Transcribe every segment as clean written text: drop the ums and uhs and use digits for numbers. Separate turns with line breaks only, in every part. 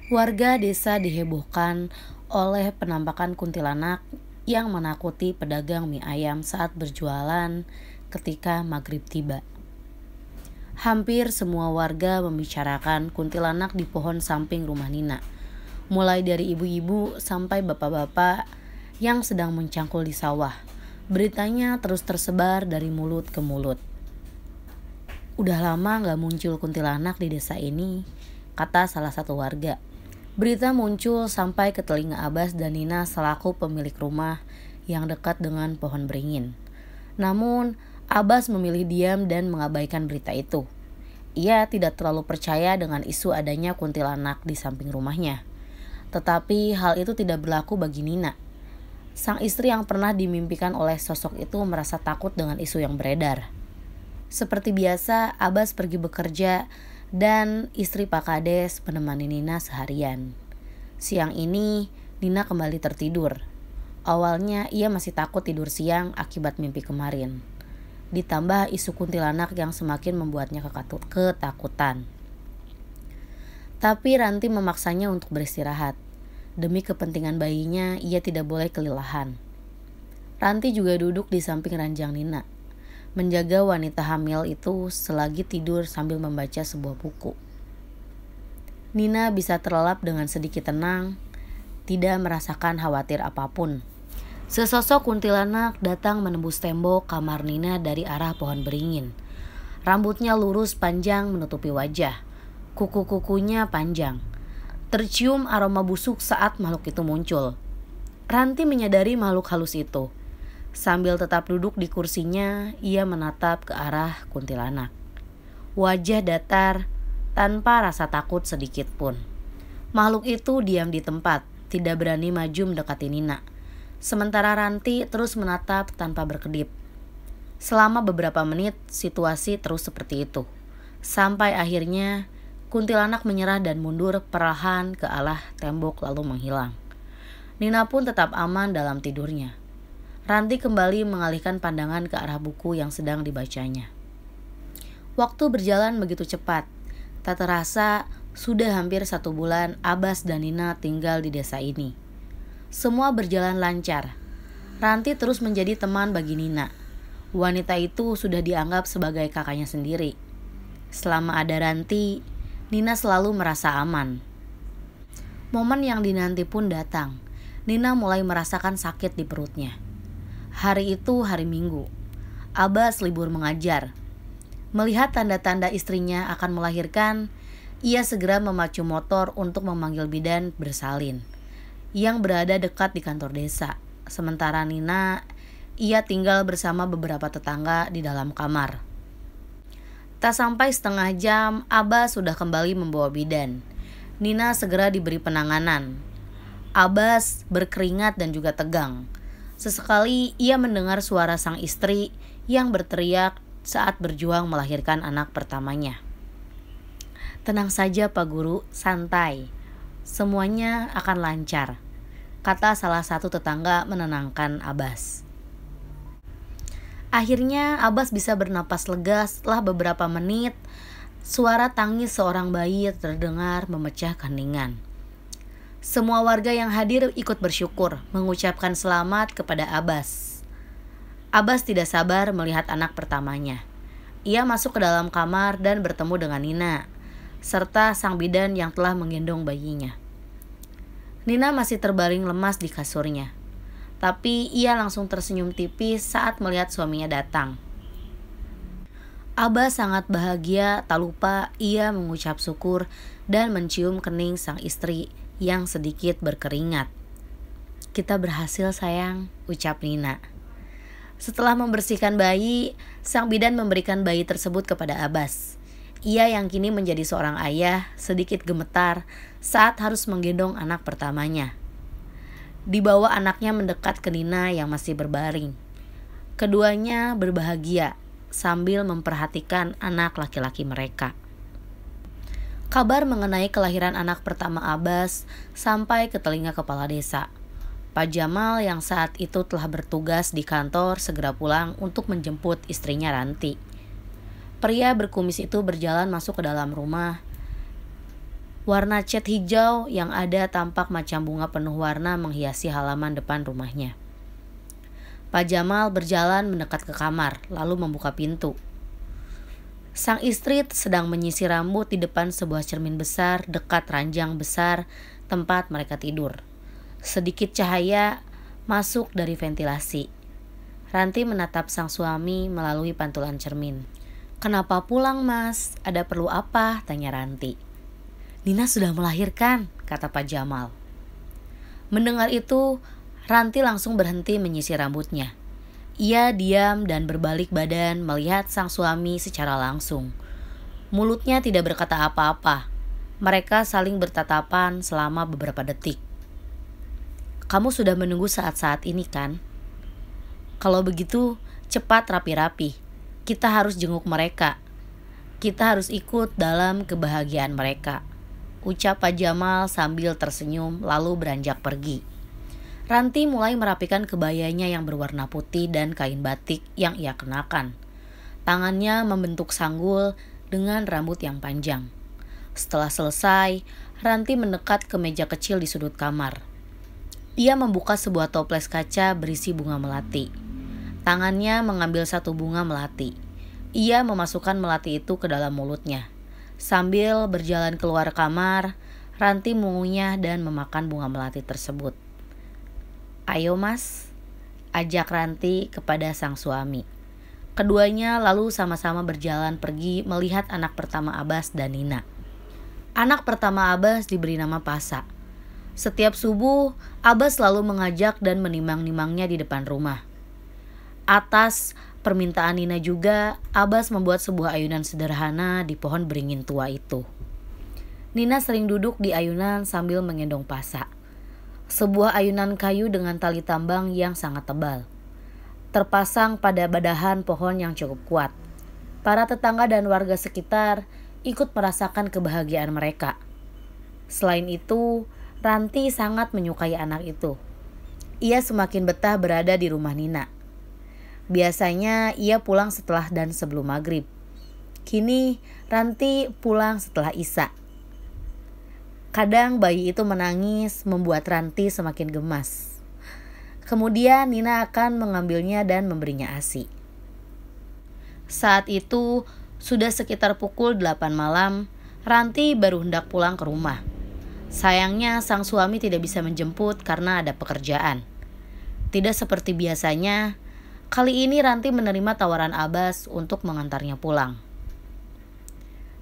Warga desa dihebohkan oleh penampakan kuntilanak yang menakuti pedagang mie ayam saat berjualan ketika maghrib tiba. Hampir semua warga membicarakan kuntilanak di pohon samping rumah Nina, mulai dari ibu-ibu sampai bapak-bapak yang sedang mencangkul di sawah. Beritanya terus tersebar dari mulut ke mulut. Udah lama gak muncul kuntilanak di desa ini, kata salah satu warga. Berita muncul sampai ke telinga Abbas dan Nina selaku pemilik rumah yang dekat dengan pohon beringin. Namun, Abbas memilih diam dan mengabaikan berita itu. Ia tidak terlalu percaya dengan isu adanya kuntilanak di samping rumahnya. Tetapi hal itu tidak berlaku bagi Nina. Sang istri yang pernah dimimpikan oleh sosok itu merasa takut dengan isu yang beredar. Seperti biasa, Abbas pergi bekerja dan istri Pak Kades menemani Nina seharian. Siang ini, Nina kembali tertidur. Awalnya ia masih takut tidur siang akibat mimpi kemarin. Ditambah isu kuntilanak yang semakin membuatnya ketakutan. Tapi Ranti memaksanya untuk beristirahat. Demi kepentingan bayinya, ia tidak boleh kelelahan. Ranti juga duduk di samping ranjang Nina, menjaga wanita hamil itu selagi tidur sambil membaca sebuah buku. Nina bisa terlelap dengan sedikit tenang, tidak merasakan khawatir apapun. Sesosok kuntilanak datang menembus tembok kamar Nina dari arah pohon beringin. Rambutnya lurus panjang menutupi wajah. Kuku-kukunya panjang. Tercium aroma busuk saat makhluk itu muncul. Ranti menyadari makhluk halus itu. Sambil tetap duduk di kursinya, ia menatap ke arah kuntilanak. Wajah datar, tanpa rasa takut sedikit pun. Makhluk itu diam di tempat, tidak berani maju mendekati Nina. Sementara Ranti terus menatap tanpa berkedip. Selama beberapa menit, situasi terus seperti itu. Sampai akhirnya, kuntilanak menyerah dan mundur perlahan ke arah tembok lalu menghilang. Nina pun tetap aman dalam tidurnya. Ranti kembali mengalihkan pandangan ke arah buku yang sedang dibacanya. Waktu berjalan begitu cepat. Tak terasa sudah hampir 1 bulan Abbas dan Nina tinggal di desa ini. Semua berjalan lancar. Ranti terus menjadi teman bagi Nina. Wanita itu sudah dianggap sebagai kakaknya sendiri. Selama ada Ranti, Nina selalu merasa aman. Momen yang dinanti pun datang. Nina mulai merasakan sakit di perutnya. Hari itu hari Minggu. Abbas libur mengajar. Melihat tanda-tanda istrinya akan melahirkan, ia segera memacu motor untuk memanggil bidan bersalin yang berada dekat di kantor desa. Sementara Nina, ia tinggal bersama beberapa tetangga di dalam kamar. Tak sampai setengah jam, Abbas sudah kembali membawa bidan. Nina segera diberi penanganan. Abbas berkeringat dan juga tegang. Sesekali ia mendengar suara sang istri yang berteriak saat berjuang melahirkan anak pertamanya. Tenang saja Pak Guru, santai. Semuanya akan lancar, kata salah satu tetangga menenangkan Abbas. Akhirnya Abbas bisa bernapas lega setelah beberapa menit. Suara tangis seorang bayi terdengar memecah keheningan. Semua warga yang hadir ikut bersyukur, mengucapkan selamat kepada Abbas. Abbas tidak sabar melihat anak pertamanya. Ia masuk ke dalam kamar dan bertemu dengan Nina, serta sang bidan yang telah menggendong bayinya. Nina masih terbaring lemas di kasurnya, tapi ia langsung tersenyum tipis saat melihat suaminya datang. Abbas sangat bahagia, tak lupa ia mengucap syukur dan mencium kening sang istri yang sedikit berkeringat. Kita berhasil sayang, ucap Nina. Setelah membersihkan bayi, sang bidan memberikan bayi tersebut kepada Abbas. Ia yang kini menjadi seorang ayah sedikit gemetar saat harus menggendong anak pertamanya. Dibawa anaknya mendekat ke Nina yang masih berbaring. Keduanya berbahagia sambil memperhatikan anak laki-laki mereka. Kabar mengenai kelahiran anak pertama Abbas sampai ke telinga kepala desa. Pak Jamal yang saat itu telah bertugas di kantor segera pulang untuk menjemput istrinya Ranti. Pria berkumis itu berjalan masuk ke dalam rumah. Warna cat hijau yang ada tampak macam bunga penuh warna menghiasi halaman depan rumahnya. Pak Jamal berjalan mendekat ke kamar, lalu membuka pintu. Sang istri sedang menyisir rambut di depan sebuah cermin besar dekat ranjang besar tempat mereka tidur. Sedikit cahaya masuk dari ventilasi. Ranti menatap sang suami melalui pantulan cermin. "Kenapa pulang, Mas? Ada perlu apa?" tanya Ranti. "Nina sudah melahirkan," kata Pak Jamal. Mendengar itu, Ranti langsung berhenti menyisir rambutnya. Ia diam dan berbalik badan melihat sang suami secara langsung. Mulutnya tidak berkata apa-apa. Mereka saling bertatapan selama beberapa detik. "Kamu sudah menunggu saat-saat ini kan? Kalau begitu, cepat rapi-rapi. Kita harus jenguk mereka. Kita harus ikut dalam kebahagiaan mereka," ucap Pak Jamal sambil tersenyum lalu beranjak pergi. Ranti mulai merapikan kebayanya yang berwarna putih dan kain batik yang ia kenakan. Tangannya membentuk sanggul dengan rambut yang panjang. Setelah selesai, Ranti mendekat ke meja kecil di sudut kamar. Ia membuka sebuah toples kaca berisi bunga melati. Tangannya mengambil satu bunga melati. Ia memasukkan melati itu ke dalam mulutnya. Sambil berjalan keluar kamar, Ranti mengunyah dan memakan bunga melati tersebut. "Ayo Mas," ajak Ranti kepada sang suami. Keduanya lalu sama-sama berjalan pergi melihat anak pertama Abbas dan Nina. Anak pertama Abbas diberi nama Pasa. Setiap subuh, Abbas selalu mengajak dan menimang-nimangnya di depan rumah. Atas permintaan Nina juga, Abbas membuat sebuah ayunan sederhana di pohon beringin tua itu. Nina sering duduk di ayunan sambil menggendong Pasa. Sebuah ayunan kayu dengan tali tambang yang sangat tebal, terpasang pada badahan pohon yang cukup kuat. Para tetangga dan warga sekitar ikut merasakan kebahagiaan mereka. Selain itu, Ranti sangat menyukai anak itu. Ia semakin betah berada di rumah Nina. Biasanya ia pulang setelah dan sebelum maghrib. Kini Ranti pulang setelah Isya. Kadang bayi itu menangis membuat Ranti semakin gemas. Kemudian Nina akan mengambilnya dan memberinya ASI. Saat itu sudah sekitar pukul 8 malam, Ranti baru hendak pulang ke rumah. Sayangnya sang suami tidak bisa menjemput karena ada pekerjaan. Tidak seperti biasanya, kali ini Ranti menerima tawaran Abbas untuk mengantarnya pulang.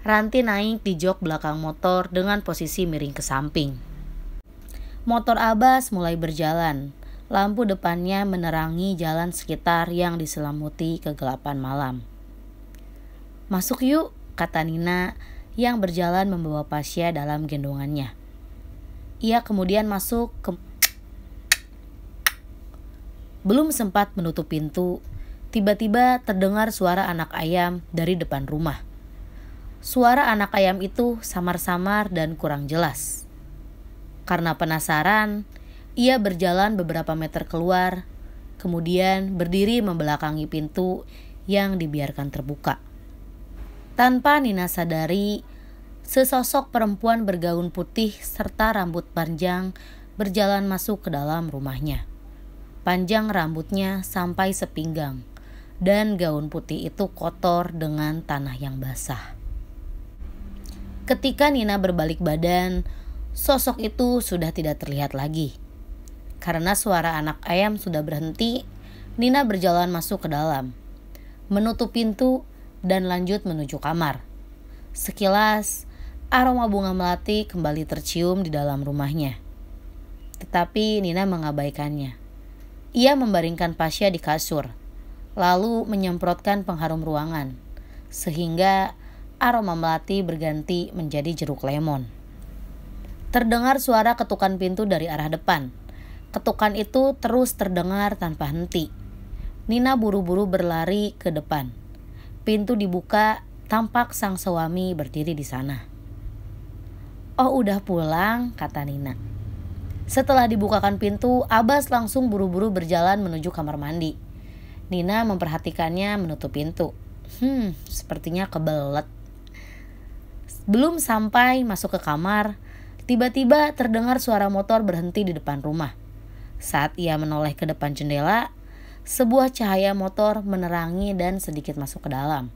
Ranti naik di jok belakang motor dengan posisi miring ke samping. Motor Abbas mulai berjalan. Lampu depannya menerangi jalan sekitar yang diselimuti kegelapan malam. "Masuk yuk," kata Nina yang berjalan membawa Pasya dalam gendongannya. Ia kemudian masuk ke... Belum sempat menutup pintu, tiba-tiba terdengar suara anak ayam dari depan rumah. Suara anak ayam itu samar-samar dan kurang jelas. Karena penasaran, ia berjalan beberapa meter keluar, kemudian berdiri membelakangi pintu yang dibiarkan terbuka. Tanpa Nina sadari, sesosok perempuan bergaun putih serta rambut panjang berjalan masuk ke dalam rumahnya. Panjang rambutnya sampai sepinggang, dan gaun putih itu kotor dengan tanah yang basah. Ketika Nina berbalik badan, sosok itu sudah tidak terlihat lagi. Karena suara anak ayam sudah berhenti, Nina berjalan masuk ke dalam, menutup pintu dan lanjut menuju kamar. Sekilas, aroma bunga melati kembali tercium di dalam rumahnya. Tetapi Nina mengabaikannya. Ia membaringkan Pasya di kasur, lalu menyemprotkan pengharum ruangan, sehingga aroma melati berganti menjadi jeruk lemon. Terdengar suara ketukan pintu dari arah depan. Ketukan itu terus terdengar tanpa henti. Nina buru-buru berlari ke depan. Pintu dibuka, tampak sang suami berdiri di sana. "Oh, udah pulang," kata Nina. Setelah dibukakan pintu, Abbas langsung buru-buru berjalan menuju kamar mandi. Nina memperhatikannya menutup pintu. Sepertinya kebelet. Belum sampai masuk ke kamar, tiba-tiba terdengar suara motor berhenti di depan rumah. Saat ia menoleh ke depan jendela, sebuah cahaya motor menerangi dan sedikit masuk ke dalam.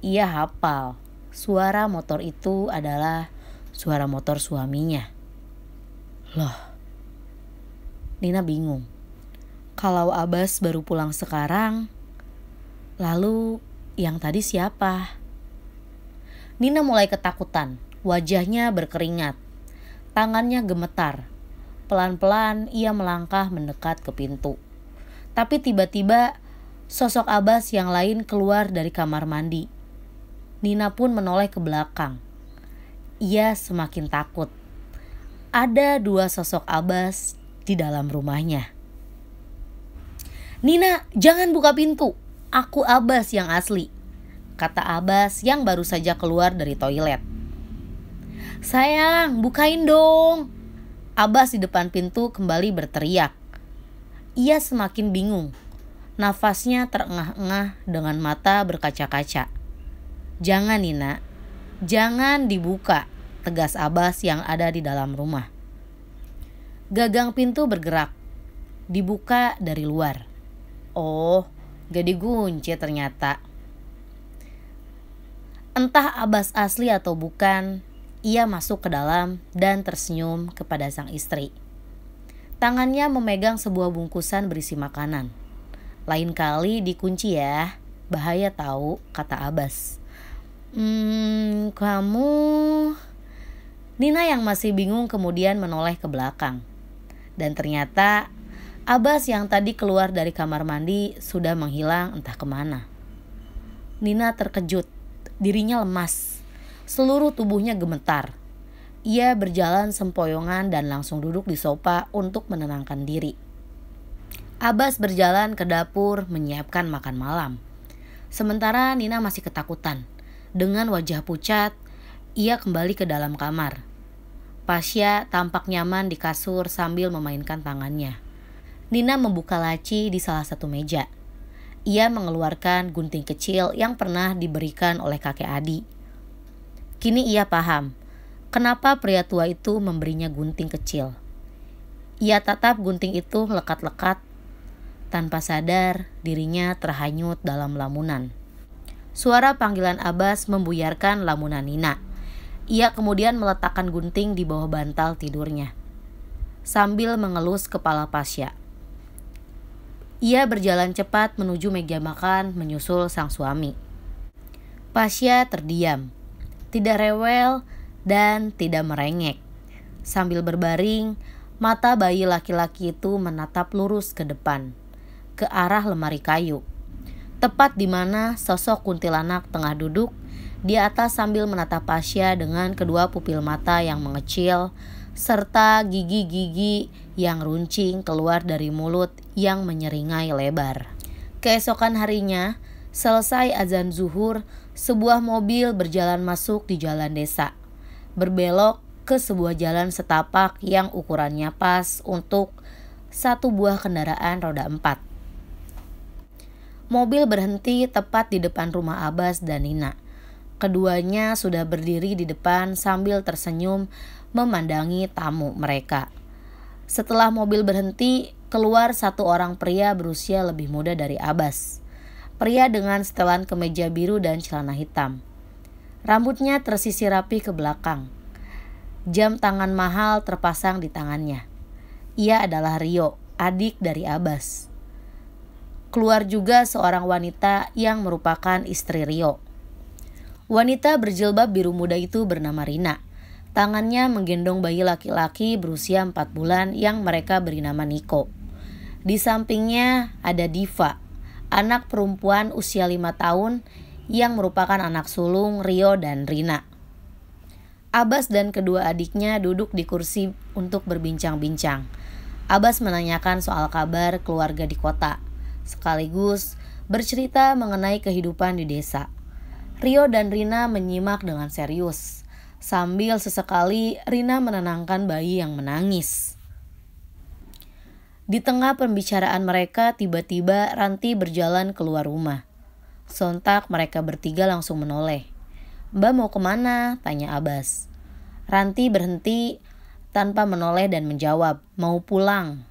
Ia hafal, suara motor itu adalah suara motor suaminya. Loh, Nina bingung. Kalau Abbas baru pulang sekarang, lalu yang tadi siapa? Nina mulai ketakutan, wajahnya berkeringat, tangannya gemetar. Pelan-pelan ia melangkah mendekat ke pintu. Tapi tiba-tiba sosok Abbas yang lain keluar dari kamar mandi. Nina pun menoleh ke belakang. Ia semakin takut. Ada dua sosok Abbas di dalam rumahnya. "Nina, jangan buka pintu. Aku Abbas yang asli," kata Abbas yang baru saja keluar dari toilet. "Sayang, bukain dong." Abbas di depan pintu kembali berteriak. Ia semakin bingung. Nafasnya terengah-engah dengan mata berkaca-kaca. "Jangan Nina, jangan dibuka," tegas Abbas yang ada di dalam rumah. Gagang pintu bergerak. Dibuka dari luar. Oh, gak dikunci ternyata. Entah Abbas asli atau bukan, ia masuk ke dalam dan tersenyum kepada sang istri. Tangannya memegang sebuah bungkusan berisi makanan. "Lain kali dikunci ya, bahaya tahu," kata Abbas. Kamu..." Nina yang masih bingung kemudian menoleh ke belakang. Dan ternyata Abbas yang tadi keluar dari kamar mandi sudah menghilang entah kemana. Nina terkejut, dirinya lemas, seluruh tubuhnya gemetar. Ia berjalan sempoyongan dan langsung duduk di sofa untuk menenangkan diri. Abbas berjalan ke dapur menyiapkan makan malam. Sementara Nina masih ketakutan. Dengan wajah pucat, ia kembali ke dalam kamar. Pasya tampak nyaman di kasur sambil memainkan tangannya. Nina membuka laci di salah satu meja. Ia mengeluarkan gunting kecil yang pernah diberikan oleh kakek Adi. Kini ia paham kenapa pria tua itu memberinya gunting kecil. Ia tatap gunting itu lekat-lekat. Tanpa sadar, dirinya terhanyut dalam lamunan. Suara panggilan Abbas membuyarkan lamunan Nina. Ia kemudian meletakkan gunting di bawah bantal tidurnya, sambil mengelus kepala Pasya. Ia berjalan cepat menuju meja makan menyusul sang suami. Pasya terdiam, tidak rewel dan tidak merengek. Sambil berbaring, mata bayi laki-laki itu menatap lurus ke depan, ke arah lemari kayu. Tepat di mana sosok kuntilanak tengah duduk di atas sambil menatap Pasya dengan kedua pupil mata yang mengecil, serta gigi-gigi yang runcing keluar dari mulut yang menyeringai lebar. Keesokan harinya, selesai azan zuhur, sebuah mobil berjalan masuk di jalan desa, berbelok ke sebuah jalan setapak yang ukurannya pas untuk satu buah kendaraan roda 4. Mobil berhenti tepat di depan rumah Abbas dan Nina. Keduanya sudah berdiri di depan sambil tersenyum memandangi tamu mereka. Setelah mobil berhenti, keluar satu orang pria berusia lebih muda dari Abbas. Pria dengan setelan kemeja biru dan celana hitam. Rambutnya tersisir rapi ke belakang. Jam tangan mahal terpasang di tangannya. Ia adalah Rio, adik dari Abbas. Keluar juga seorang wanita yang merupakan istri Rio. Wanita berjilbab biru muda itu bernama Rina. Tangannya menggendong bayi laki-laki berusia 4 bulan yang mereka beri nama Niko. Di sampingnya ada Diva, anak perempuan usia 5 tahun yang merupakan anak sulung Rio dan Rina. Abbas dan kedua adiknya duduk di kursi untuk berbincang-bincang. Abbas menanyakan soal kabar keluarga di kota, sekaligus bercerita mengenai kehidupan di desa. Rio dan Rina menyimak dengan serius. Sambil sesekali Rina menenangkan bayi yang menangis. Di tengah pembicaraan mereka, tiba-tiba Ranti berjalan keluar rumah. Sontak mereka bertiga langsung menoleh. "Mbak mau kemana?" tanya Abbas. Ranti berhenti tanpa menoleh dan menjawab, "Mau pulang."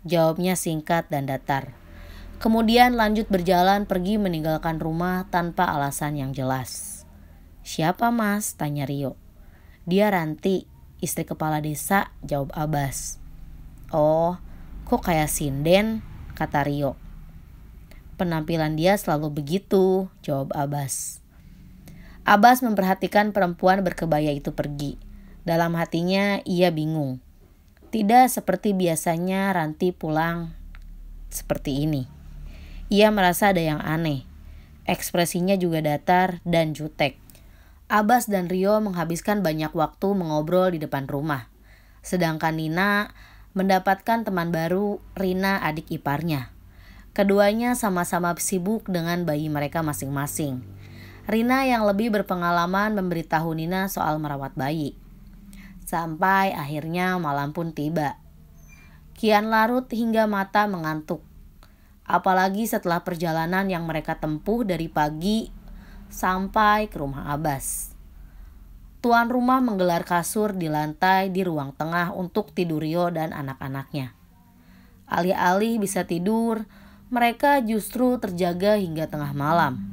Jawabnya singkat dan datar. Kemudian lanjut berjalan pergi meninggalkan rumah tanpa alasan yang jelas. "Siapa Mas?" tanya Rio. "Dia Ranti, istri kepala desa," jawab Abbas. "Oh, kok kayak sinden?" kata Rio. "Penampilan dia selalu begitu," jawab Abbas. Abbas memperhatikan perempuan berkebaya itu pergi. Dalam hatinya ia bingung. Tidak seperti biasanya Ranti pulang seperti ini. Ia merasa ada yang aneh. Ekspresinya juga datar dan jutek. Abbas dan Rio menghabiskan banyak waktu mengobrol di depan rumah. Sedangkan Nina mendapatkan teman baru, Rina, adik iparnya. Keduanya sama-sama sibuk dengan bayi mereka masing-masing. Rina yang lebih berpengalaman memberitahu Nina soal merawat bayi. Sampai akhirnya malam pun tiba. Kian larut hingga mata mengantuk. Apalagi setelah perjalanan yang mereka tempuh dari pagi sampai ke rumah Abbas. Tuan rumah menggelar kasur di lantai di ruang tengah untuk tidur Rio dan anak-anaknya. Alih-alih bisa tidur, mereka justru terjaga hingga tengah malam.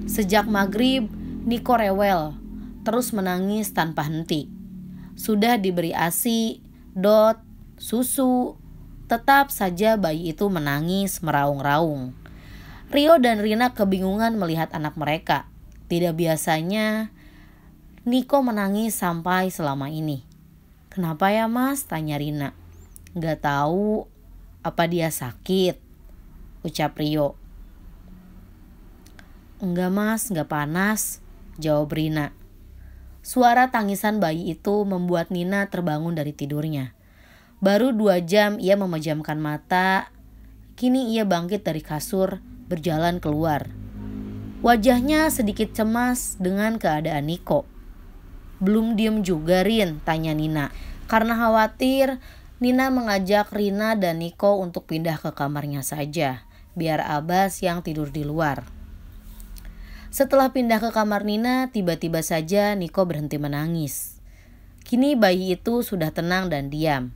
Sejak maghrib, Niko rewel, terus menangis tanpa henti. Sudah diberi ASI, dot, susu, tetap saja bayi itu menangis meraung-raung. Rio dan Rina kebingungan melihat anak mereka. Tidak biasanya Niko menangis sampai selama ini. "Kenapa ya Mas?" tanya Rina. "Gak tahu, apa dia sakit?" ucap Rio. "Enggak Mas, gak panas," jawab Rina. Suara tangisan bayi itu membuat Nina terbangun dari tidurnya. Baru 2 jam ia memejamkan mata. Kini ia bangkit dari kasur, berjalan keluar. Wajahnya sedikit cemas dengan keadaan Niko. "Belum diem juga Rin?" tanya Nina. Karena khawatir, Nina mengajak Rina dan Niko untuk pindah ke kamarnya saja, biar Abbas yang tidur di luar. Setelah pindah ke kamar Nina, tiba-tiba saja Niko berhenti menangis. Kini bayi itu sudah tenang dan diam.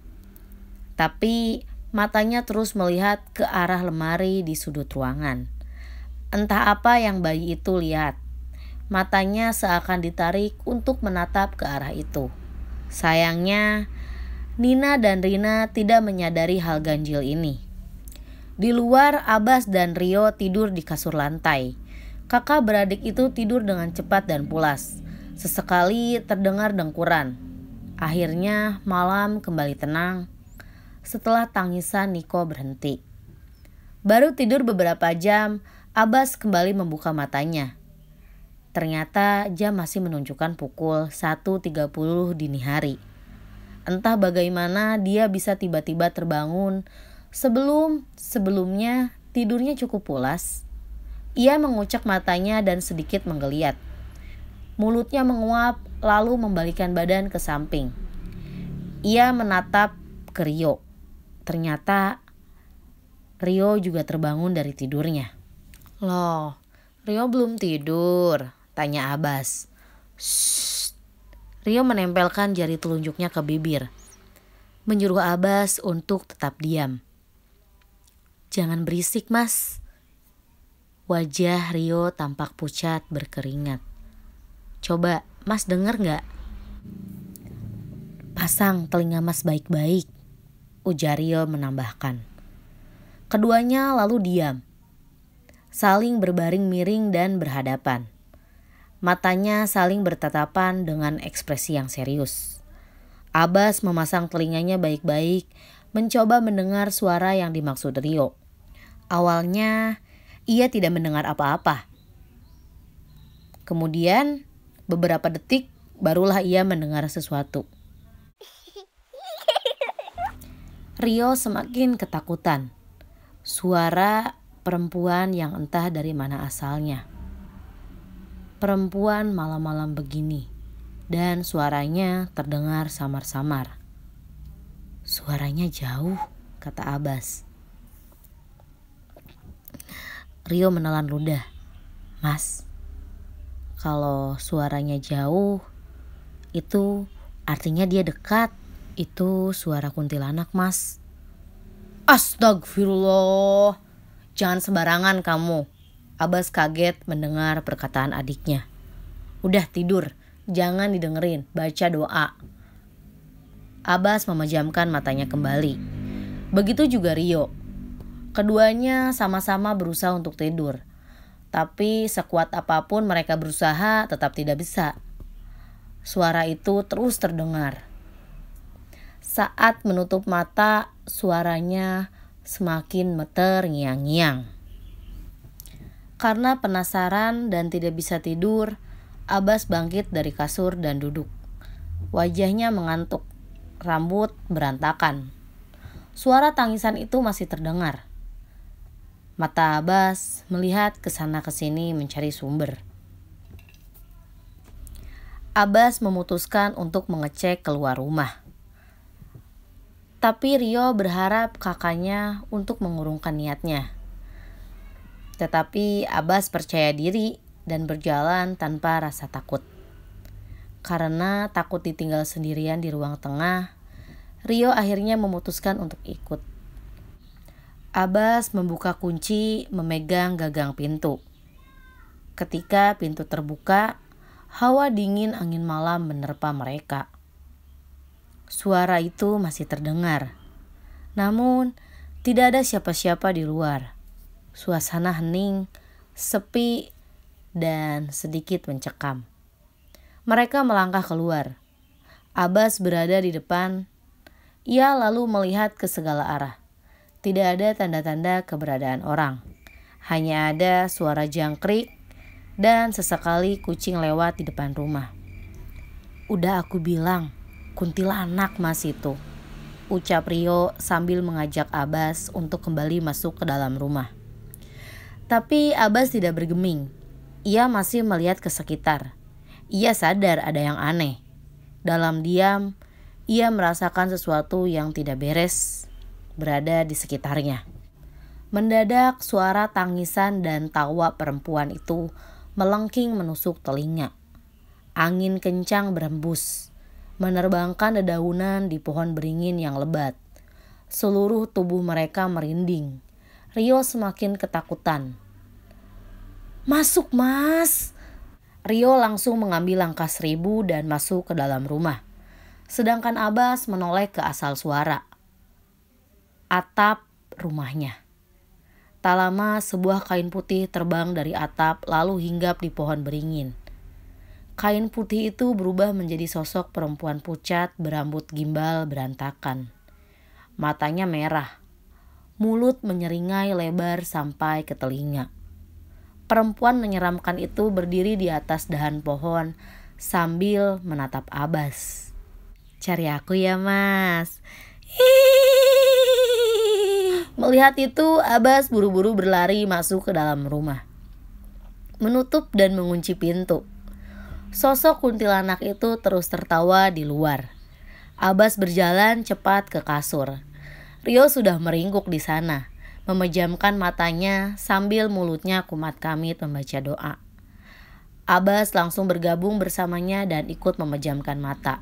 Tapi matanya terus melihat ke arah lemari di sudut ruangan. Entah apa yang bayi itu lihat. Matanya seakan ditarik untuk menatap ke arah itu. Sayangnya, Nina dan Rina tidak menyadari hal ganjil ini. Di luar, Abbas dan Rio tidur di kasur lantai. Kakak beradik itu tidur dengan cepat dan pulas. Sesekali terdengar dengkuran. Akhirnya malam kembali tenang setelah tangisan Niko berhenti. Baru tidur beberapa jam, Abbas kembali membuka matanya. Ternyata jam masih menunjukkan pukul 1.30 dini hari. Entah bagaimana dia bisa tiba-tiba terbangun sebelumnya tidurnya cukup pulas. Ia mengucek matanya dan sedikit menggeliat. Mulutnya menguap lalu membalikkan badan ke samping. Ia menatap ke Rio. Ternyata Rio juga terbangun dari tidurnya. "Loh, Rio belum tidur?" tanya Abbas. "Shh." Rio menempelkan jari telunjuknya ke bibir, menyuruh Abbas untuk tetap diam. "Jangan berisik Mas." Wajah Rio tampak pucat berkeringat. "Coba Mas denger gak?" "Pasang telinga Mas baik-baik," ujar Rio menambahkan. Keduanya lalu diam, saling berbaring miring dan berhadapan. Matanya saling bertatapan dengan ekspresi yang serius. Abbas memasang telinganya baik-baik, mencoba mendengar suara yang dimaksud Rio. Awalnya ia tidak mendengar apa-apa. Kemudian beberapa detik barulah ia mendengar sesuatu. Rio semakin ketakutan. Suara perempuan yang entah dari mana asalnya. Perempuan malam-malam begini, dan suaranya terdengar samar-samar. "Suaranya jauh," kata Abbas. Rio menelan ludah. "Mas, Kalau suaranya jauh, itu artinya dia dekat. Itu suara kuntilanak, Mas. Astagfirullah. Jangan sembarangan kamu. Abbas kaget mendengar perkataan adiknya. Udah tidur, jangan didengerin, baca doa. Abbas memejamkan matanya kembali. Begitu juga Rio. Keduanya sama-sama berusaha untuk tidur. Tapi sekuat apapun mereka berusaha tetap tidak bisa. Suara itu terus terdengar. Saat menutup mata, suaranya semakin terngiang-ngiang. Karena penasaran dan tidak bisa tidur, Abbas bangkit dari kasur dan duduk. Wajahnya mengantuk, rambut berantakan. Suara tangisan itu masih terdengar. Mata Abbas melihat ke sana ke sini mencari sumber. Abbas memutuskan untuk mengecek keluar rumah. Tapi Rio berharap kakaknya untuk mengurungkan niatnya. Tetapi Abbas percaya diri dan berjalan tanpa rasa takut. Karena takut ditinggal sendirian di ruang tengah, Rio akhirnya memutuskan untuk ikut. Abbas membuka kunci, memegang gagang pintu. Ketika pintu terbuka, hawa dingin angin malam menerpa mereka. Suara itu masih terdengar. Namun, tidak ada siapa-siapa di luar. Suasana hening, sepi, dan sedikit mencekam. Mereka melangkah keluar. Abbas berada di depan. Ia lalu melihat ke segala arah. Tidak ada tanda-tanda keberadaan orang. Hanya ada suara jangkrik dan sesekali kucing lewat di depan rumah. Udah aku bilang, kuntilanak Mas itu, ucap Rio sambil mengajak Abbas untuk kembali masuk ke dalam rumah. Tapi Abbas tidak bergeming. Ia masih melihat ke sekitar. Ia sadar ada yang aneh. Dalam diam, ia merasakan sesuatu yang tidak beres berada di sekitarnya. Mendadak suara tangisan dan tawa perempuan itu melengking menusuk telinga. Angin kencang berembus, menerbangkan dedaunan di pohon beringin yang lebat. Seluruh tubuh mereka merinding. Rio semakin ketakutan. Masuk Mas! Rio langsung mengambil langkah 1000 dan masuk ke dalam rumah. Sedangkan Abbas menoleh ke asal suara. Atap rumahnya. Tak lama sebuah kain putih terbang dari atap lalu hinggap di pohon beringin. Kain putih itu berubah menjadi sosok perempuan pucat berambut gimbal berantakan. Matanya merah. Mulut menyeringai lebar sampai ke telinga. Perempuan menyeramkan itu berdiri di atas dahan pohon sambil menatap Abbas. Cari aku ya Mas. Melihat itu, Abbas buru-buru berlari masuk ke dalam rumah. Menutup dan mengunci pintu. Sosok kuntilanak itu terus tertawa di luar. Abbas berjalan cepat ke kasur. Rio sudah meringkuk di sana, memejamkan matanya sambil mulutnya kumat kamit membaca doa. Abbas langsung bergabung bersamanya dan ikut memejamkan mata.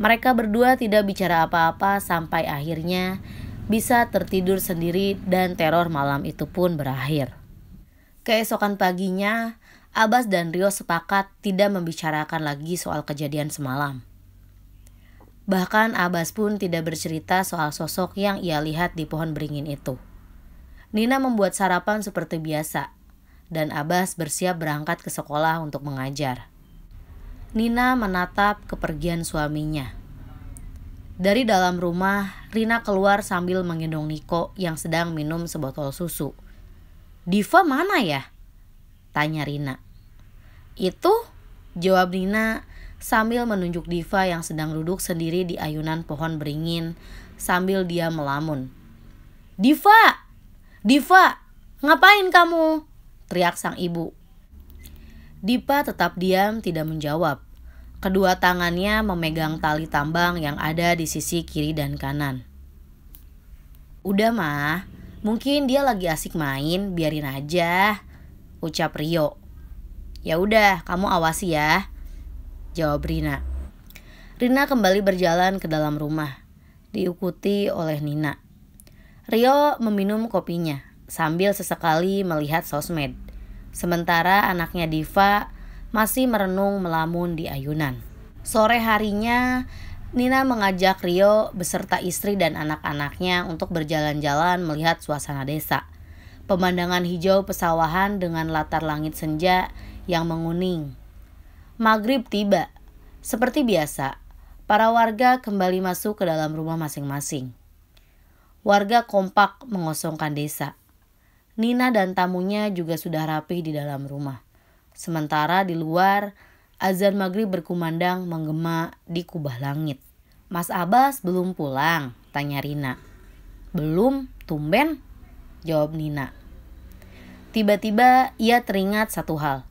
Mereka berdua tidak bicara apa-apa sampai akhirnya bisa tertidur sendiri dan teror malam itu pun berakhir. Keesokan paginya, Abbas dan Rio sepakat tidak membicarakan lagi soal kejadian semalam. Bahkan Abbas pun tidak bercerita soal sosok yang ia lihat di pohon beringin itu. Nina membuat sarapan seperti biasa, dan Abbas bersiap berangkat ke sekolah untuk mengajar. Nina menatap kepergian suaminya. Dari dalam rumah, Rina keluar sambil menggendong Niko yang sedang minum sebotol susu. Diva mana ya? Tanya Rina. Itu, jawab Rina sambil menunjuk Diva yang sedang duduk sendiri di ayunan pohon beringin sambil dia melamun. Diva! Diva! Ngapain kamu? Teriak sang ibu. Diva tetap diam tidak menjawab. Kedua tangannya memegang tali tambang yang ada di sisi kiri dan kanan. Udah mah, mungkin dia lagi asik main, biarin aja, ucap Rio. Ya udah, kamu awasi ya, jawab Rina. Rina kembali berjalan ke dalam rumah, diikuti oleh Nina. Rio meminum kopinya sambil sesekali melihat sosmed. Sementara anaknya Diva masih merenung melamun di ayunan. Sore harinya, Nina mengajak Rio beserta istri dan anak-anaknya untuk berjalan-jalan melihat suasana desa. Pemandangan hijau pesawahan dengan latar langit senja yang menguning. Maghrib tiba. Seperti biasa, para warga kembali masuk ke dalam rumah masing-masing. Warga kompak mengosongkan desa. Nina dan tamunya juga sudah rapih di dalam rumah. Sementara di luar, azan maghrib berkumandang menggema di kubah langit. Mas Abbas belum pulang? Tanya Rina. Belum, tumben, jawab Nina. Tiba-tiba ia teringat satu hal.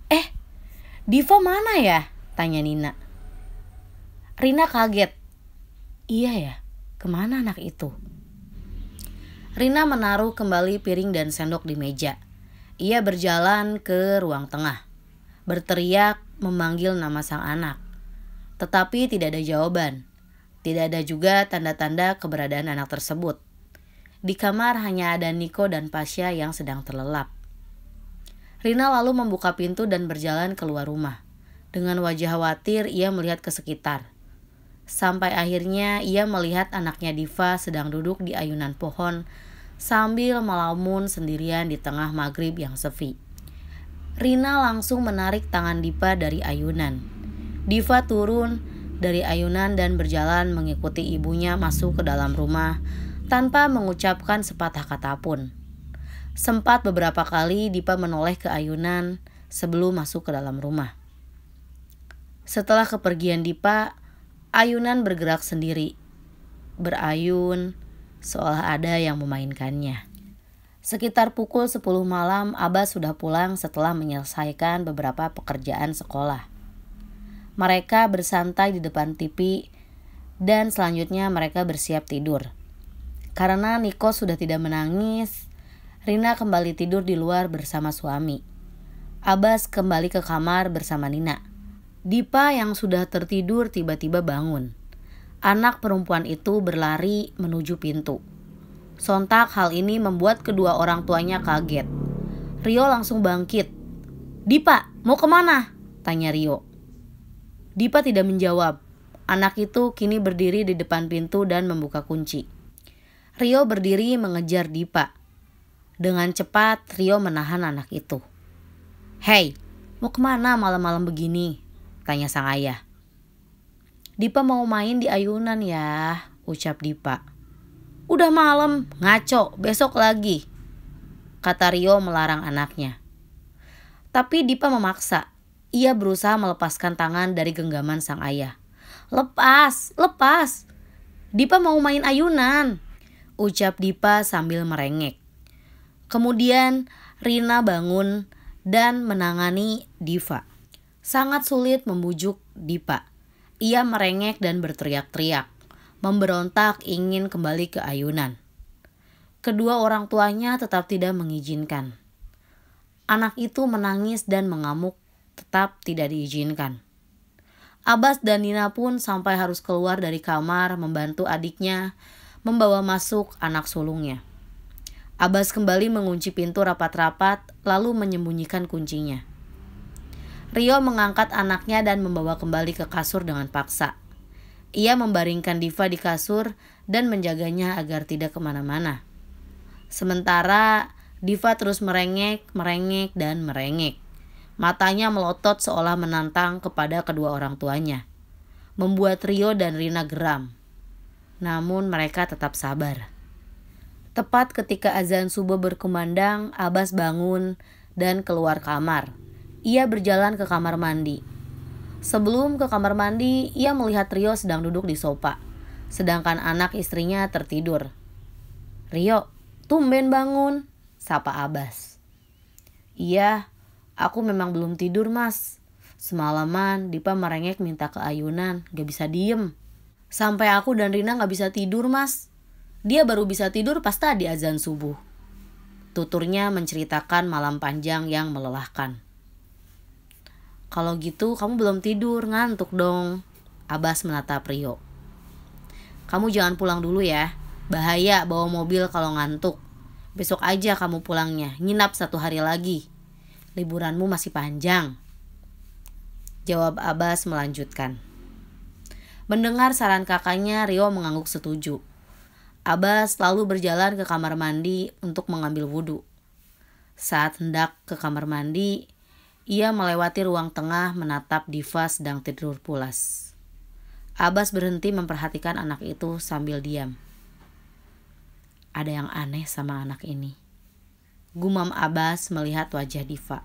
Diva mana ya? Tanya Nina. Rina kaget. Iya ya, kemana anak itu? Rina menaruh kembali piring dan sendok di meja. Ia berjalan ke ruang tengah, berteriak memanggil nama sang anak. Tetapi tidak ada jawaban. Tidak ada juga tanda-tanda keberadaan anak tersebut. Di kamar hanya ada Niko dan Pasha yang sedang terlelap. Rina lalu membuka pintu dan berjalan keluar rumah. Dengan wajah khawatir ia melihat ke sekitar. Sampai akhirnya ia melihat anaknya Diva sedang duduk di ayunan pohon sambil melamun sendirian di tengah maghrib yang sepi. Rina langsung menarik tangan Diva dari ayunan. Diva turun dari ayunan dan berjalan mengikuti ibunya masuk ke dalam rumah tanpa mengucapkan sepatah kata pun. Sempat beberapa kali Diva menoleh ke ayunan sebelum masuk ke dalam rumah. Setelah kepergian Diva, ayunan bergerak sendiri, berayun seolah ada yang memainkannya. Sekitar pukul 10 malam, Abbas sudah pulang setelah menyelesaikan beberapa pekerjaan sekolah. Mereka bersantai di depan TV dan selanjutnya mereka bersiap tidur. Karena Niko sudah tidak menangis, Rina kembali tidur di luar bersama suami. Abbas kembali ke kamar bersama Nina. Diva yang sudah tertidur tiba-tiba bangun. Anak perempuan itu berlari menuju pintu. Sontak hal ini membuat kedua orang tuanya kaget. Rio langsung bangkit. Diva, mau kemana? Tanya Rio. Diva tidak menjawab. Anak itu kini berdiri di depan pintu dan membuka kunci. Rio berdiri mengejar Diva. Dengan cepat Rio menahan anak itu. Hei, mau kemana malam-malam begini? Tanya sang ayah. Diva mau main di ayunan ya, ucap Diva. Udah malam, ngaco, besok lagi, kata Rio melarang anaknya. Tapi Diva memaksa. Ia berusaha melepaskan tangan dari genggaman sang ayah. Lepas, lepas. Diva mau main ayunan, ucap Diva sambil merengek. Kemudian Rina bangun dan menangani Diva. Sangat sulit membujuk Diva. Ia merengek dan berteriak-teriak, memberontak ingin kembali ke ayunan. Kedua orang tuanya tetap tidak mengizinkan. Anak itu menangis dan mengamuk, tetap tidak diizinkan. Abbas dan Nina pun sampai harus keluar dari kamar membantu adiknya membawa masuk anak sulungnya. Abbas kembali mengunci pintu rapat-rapat lalu menyembunyikan kuncinya. Rio mengangkat anaknya dan membawa kembali ke kasur dengan paksa. Ia membaringkan Diva di kasur dan menjaganya agar tidak kemana-mana. Sementara Diva terus merengek, dan merengek. Matanya melotot seolah menantang kepada kedua orang tuanya. Membuat Rio dan Rina geram. Namun mereka tetap sabar. Tepat ketika azan subuh berkumandang, Abbas bangun dan keluar kamar. Ia berjalan ke kamar mandi. Sebelum ke kamar mandi, ia melihat Rio sedang duduk di sofa, sedangkan anak istrinya tertidur. Rio, tumben bangun, sapa Abbas. Iya, aku memang belum tidur mas. Semalaman Diva merengek minta ke ayunan, gak bisa diem. Sampai aku dan Rina gak bisa tidur mas. Dia baru bisa tidur pas tadi azan subuh. Tuturnya menceritakan malam panjang yang melelahkan. Kalau gitu kamu belum tidur, ngantuk dong. Abbas menatap Rio. Kamu jangan pulang dulu ya. Bahaya bawa mobil kalau ngantuk. Besok aja kamu pulangnya, nginap 1 hari lagi. Liburanmu masih panjang. Jawab Abbas melanjutkan. Mendengar saran kakaknya, Rio mengangguk setuju. Abbas lalu berjalan ke kamar mandi untuk mengambil wudhu. Saat hendak ke kamar mandi, ia melewati ruang tengah menatap Diva sedang tidur pulas. Abbas berhenti memperhatikan anak itu sambil diam. Ada yang aneh sama anak ini. Gumam Abbas melihat wajah Diva.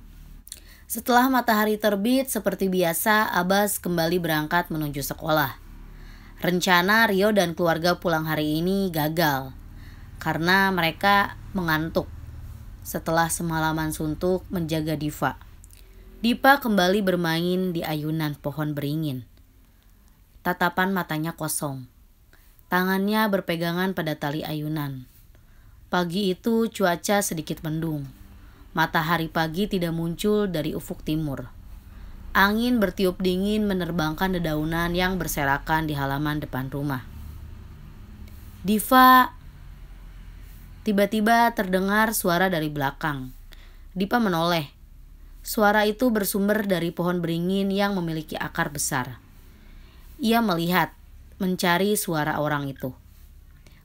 Setelah matahari terbit seperti biasa, Abbas kembali berangkat menuju sekolah. Rencana Rio dan keluarga pulang hari ini gagal karena mereka mengantuk setelah semalaman suntuk menjaga Diva. Diva kembali bermain di ayunan pohon beringin. Tatapan matanya kosong. Tangannya berpegangan pada tali ayunan. Pagi itu cuaca sedikit mendung. Matahari pagi tidak muncul dari ufuk timur. Angin bertiup dingin menerbangkan dedaunan yang berserakan di halaman depan rumah. Diva, tiba-tiba terdengar suara dari belakang. Diva menoleh. Suara itu bersumber dari pohon beringin yang memiliki akar besar. Ia melihat, mencari suara orang itu.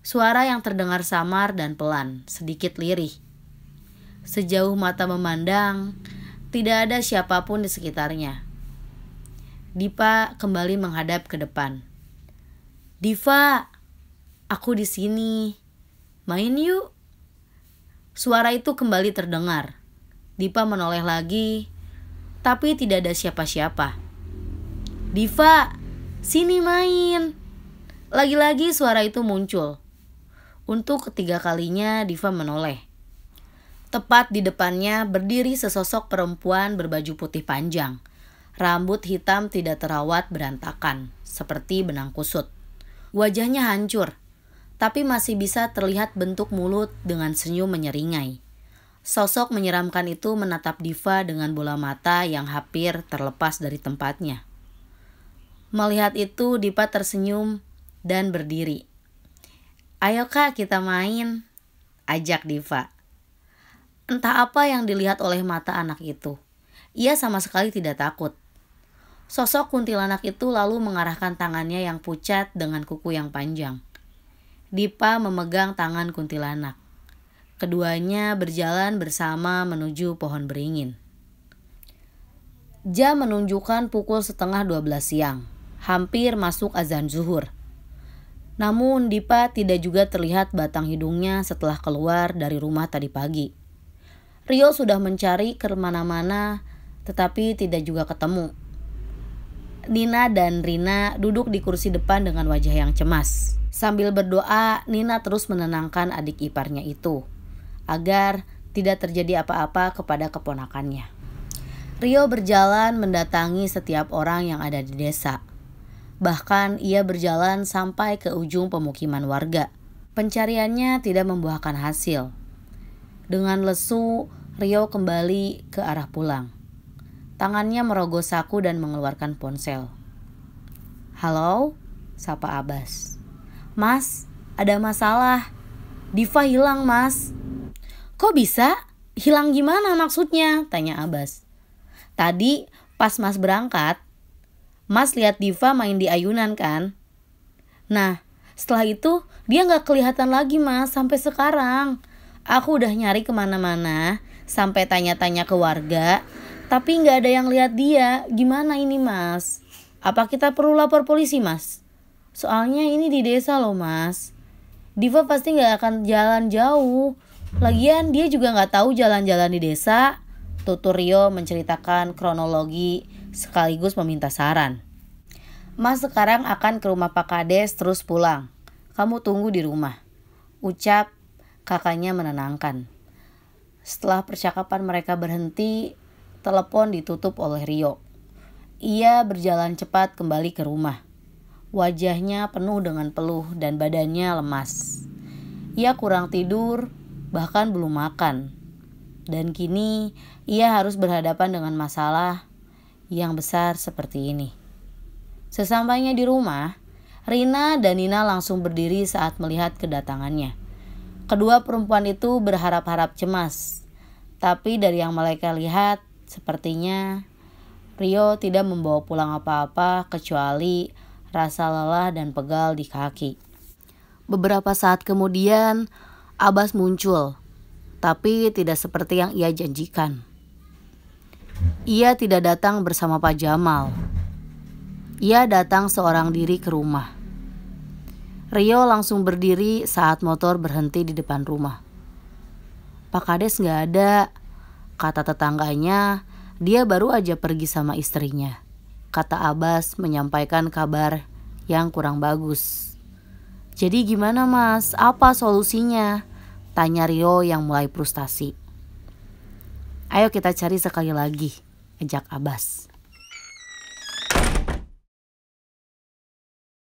Suara yang terdengar samar dan pelan, sedikit lirih. Sejauh mata memandang, tidak ada siapapun di sekitarnya. Diva kembali menghadap ke depan. Diva, aku di sini. Main yuk. Suara itu kembali terdengar. Diva menoleh lagi, tapi tidak ada siapa-siapa. Diva, sini main. Lagi-lagi suara itu muncul. Untuk ketiga kalinya Diva menoleh. Tepat di depannya berdiri sesosok perempuan berbaju putih panjang. Rambut hitam tidak terawat berantakan, seperti benang kusut. Wajahnya hancur, tapi masih bisa terlihat bentuk mulut dengan senyum menyeringai. Sosok menyeramkan itu menatap Diva dengan bola mata yang hampir terlepas dari tempatnya. Melihat itu, Diva tersenyum dan berdiri. Ayo kak, kita main, ajak Diva. Entah apa yang dilihat oleh mata anak itu. Ia sama sekali tidak takut. Sosok kuntilanak itu lalu mengarahkan tangannya yang pucat dengan kuku yang panjang. Diva memegang tangan kuntilanak. Keduanya berjalan bersama menuju pohon beringin. Jam menunjukkan pukul 11:30 siang. Hampir masuk azan zuhur. Namun Diva tidak juga terlihat batang hidungnya setelah keluar dari rumah tadi pagi. Rio sudah mencari kemana-mana tetapi tidak juga ketemu. Nina dan Rina duduk di kursi depan dengan wajah yang cemas. Sambil berdoa, Nina terus menenangkan adik iparnya itu agar tidak terjadi apa-apa kepada keponakannya. Rio berjalan mendatangi setiap orang yang ada di desa. Bahkan ia berjalan sampai ke ujung pemukiman warga. Pencariannya tidak membuahkan hasil. Dengan lesu, Rio kembali ke arah pulang. Tangannya merogoh saku dan mengeluarkan ponsel. Halo, sapa Abbas. Mas, ada masalah. Diva hilang, Mas. Kok bisa? Hilang gimana maksudnya? Tanya Abbas. Tadi pas Mas berangkat, Mas lihat Diva main di ayunan kan? Nah, setelah itu dia gak kelihatan lagi Mas sampai sekarang. Aku udah nyari kemana-mana, sampai tanya-tanya ke warga, tapi gak ada yang lihat dia. Gimana ini Mas? Apa kita perlu lapor polisi Mas? Soalnya ini di desa loh Mas. Diva pasti gak akan jalan jauh. Lagian dia juga gak tahu jalan-jalan di desa. Tutur Rio menceritakan kronologi sekaligus meminta saran. Mas sekarang akan ke rumah Pak Kades terus pulang. Kamu tunggu di rumah, ucap kakaknya menenangkan. Setelah percakapan mereka berhenti, telepon ditutup oleh Rio. Ia berjalan cepat kembali ke rumah. Wajahnya penuh dengan peluh dan badannya lemas. Ia kurang tidur, bahkan belum makan. Dan kini ia harus berhadapan dengan masalah yang besar seperti ini. Sesampainya di rumah, Rina dan Nina langsung berdiri saat melihat kedatangannya. Kedua perempuan itu berharap-harap cemas, tapi dari yang mereka lihat, sepertinya Rio tidak membawa pulang apa-apa kecuali rasa lelah dan pegal di kaki. Beberapa saat kemudian, Abbas muncul, tapi tidak seperti yang ia janjikan. Ia tidak datang bersama Pak Jamal. Ia datang seorang diri ke rumah. Rio langsung berdiri saat motor berhenti di depan rumah. "Pak Kades gak ada," kata tetangganya. "Dia baru aja pergi sama istrinya," kata Abbas menyampaikan kabar yang kurang bagus. "Jadi gimana Mas? Apa solusinya?" tanya Rio yang mulai frustasi. "Ayo kita cari sekali lagi," ajak Abbas.